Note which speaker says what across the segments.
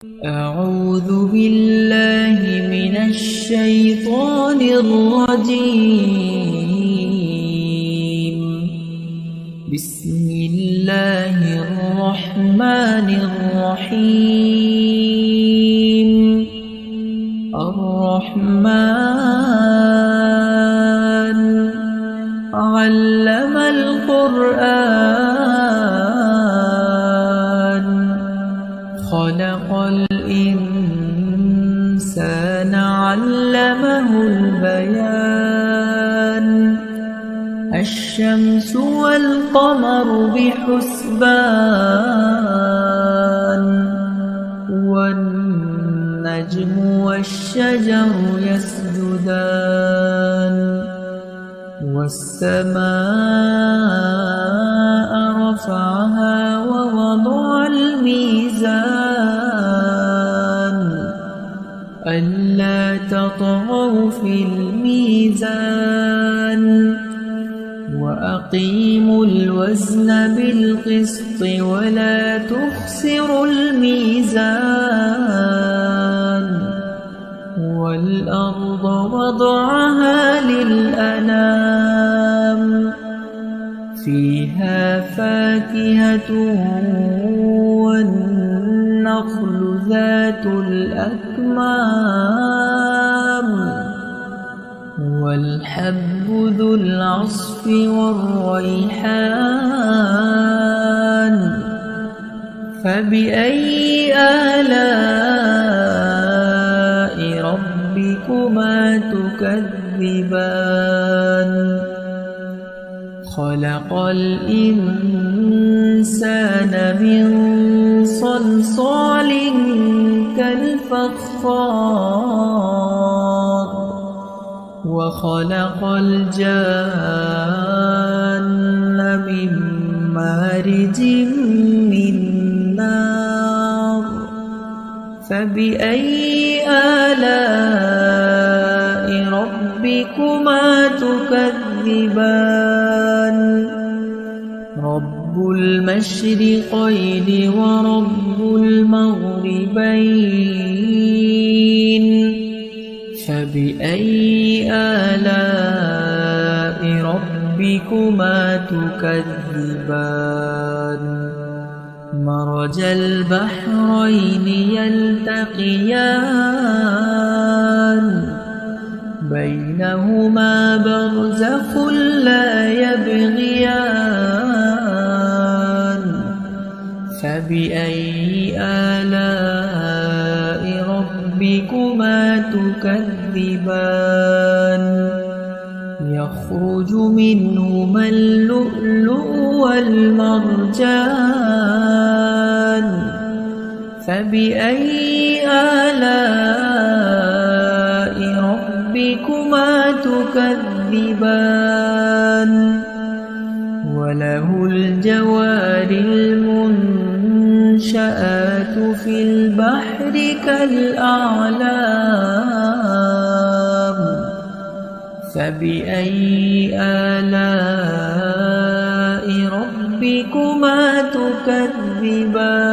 Speaker 1: أعوذ بالله من الشيطان الرجيم. بسم الله الرحمن الرحيم. الرحمن علم القرآن خلق الإنسان علمه البيان. الشمس والقمر بحسبان والنجم والشجر يسجدان والسماء رفعها ووضع الميزان ألا تطغوا في الميزان وأقيموا الوزن بالقسط ولا تخسروا الميزان. والأرض وضعها للأنام فيها فاكهة والنخل ذات الأكمام والحب ذو العصف والريحان. فبأي آلاء ربكما تكذبان؟ خلق الإنسان من صلصال كالفخار وخلق الجان من مارج من نار. فبأي آلاء ربكما تكذبان؟ رب المشرقين ورب المغربين. فبأي آلاء ربكما تكذبان؟ مرج البحرين يلتقيان بينهما برزخ لا يبغيان. فبأي آلاء ربكما تكذبان؟ يخرج منهما اللؤلؤ والمرجان. فبأي آلاء ربكما تكذبان؟ وله الجوار المنشآت في البحر كالأعلام. فبأي آلاء ربكما تكذبان؟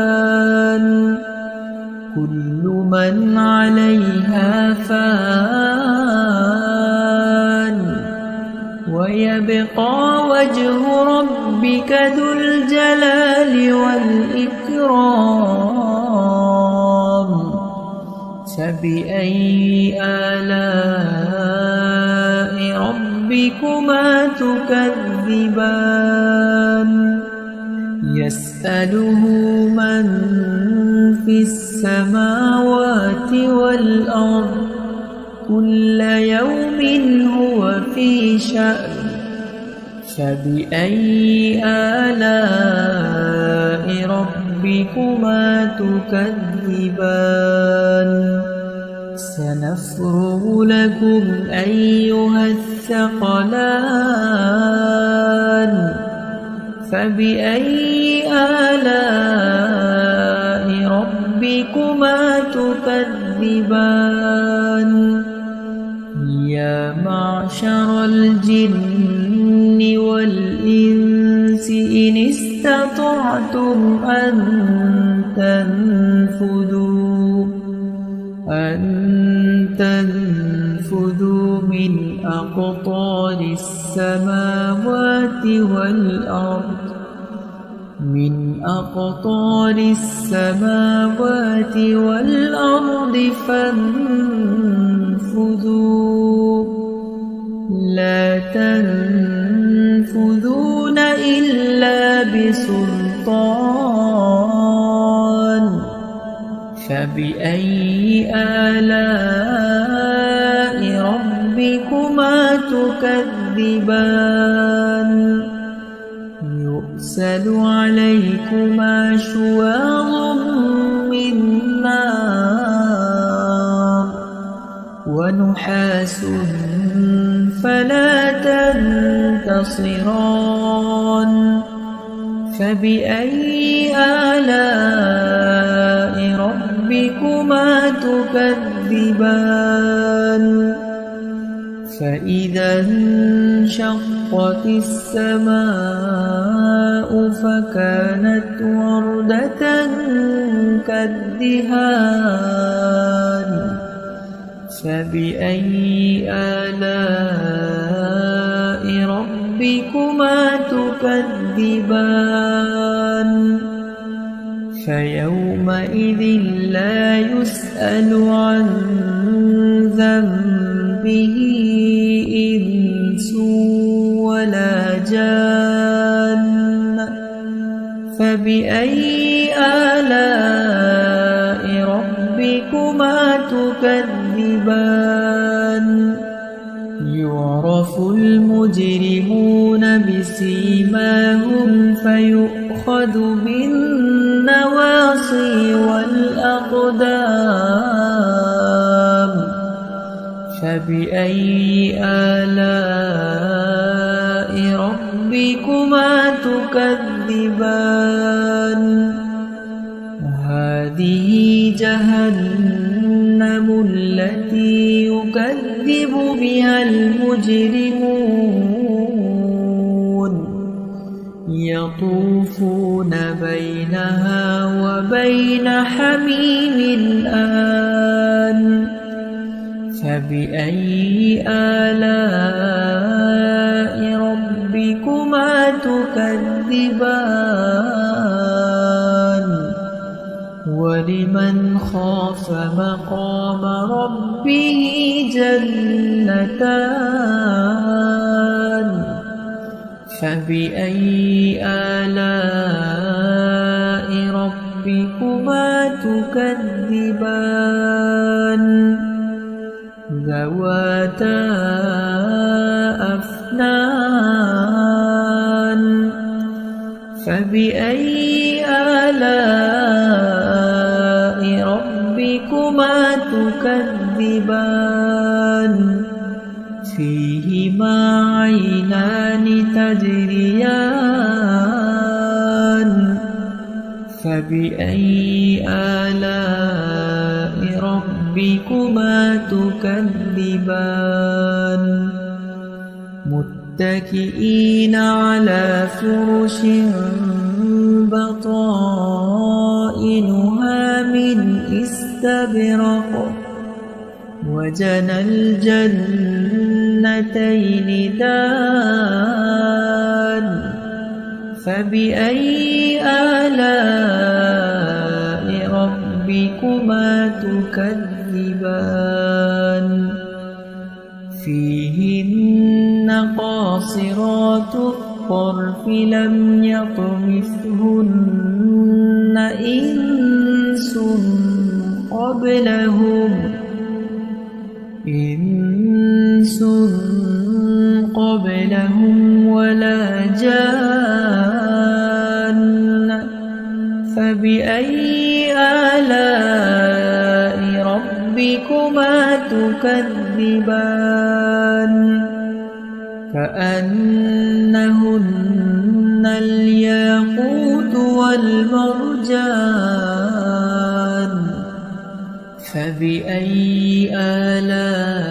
Speaker 1: كل من عليها فان ويبقى وجه ربك ذو الجلال والإكرام. فبأي آلاء ربكما تكذبان؟ يسأله من في السماوات والأرض كل يوم هو في شأن. فبأي آلاء ربكما تكذبان؟ سنفرغ لكم أيها الثقلان. فبأي آلاء ربكما تكذبان؟ يا معشر الجن والإنس إن استطعتم أن تنفذوا أن تنفذوا من أقطار السماوات والأرض فانفذوا لا تنفذون إلا بسلطان فبأي آلاء ربكما تكذبان يرسل عليكما شواظ من نار ونحاس فلا تنتصران فبأي آلاء ربكما تكذبان فإذا انشقت السماء فكانت وردة كالدهان فبأي آلاء ربكما تكذبان فيومئذ لا يسأل عن ذنبه إنس ولا جان فبأي آلاء ربكما تكذبان يعرف المجرمون بسيماهم فيؤخذ بالنواصي والأقدام فبأي آلاء ربكما تكذبان هذه جهنم التي يكذب بها المجرمون يطوفون بينها وبين حميم آن فبأي آلاء ربكما تكذبان ولمن خاف مقام ربه جنتان فبأي آلاء ربكما تكذبان ذواتا أفنان فبأي آلاء ربكما تكذبان فيهما عينان تجريان فبأي آلاء ربكما تكذبان متكئين على فرش بطائنها من استبرق وجنى الجنتين دان فبأي آلاء ربكما تكذبان فيهن قاصرات الطرف لم يطمثهن إنس قبلهم ولا جان فبأي آلاء ربكما تكذبان كأنهن الياقوت والمرجان. والمرجان. فبأي آلاء ربكما تكذبان كأنهن الياقوت والمرجان. فبأي آلاء ربكما تكذبان كأنهن الياقوت والمرجان. فبأي آلاء ربكما تكذبان. فبأي آلاء ربكما تكذبان كأنهن الياقوت والمرجان. فبأي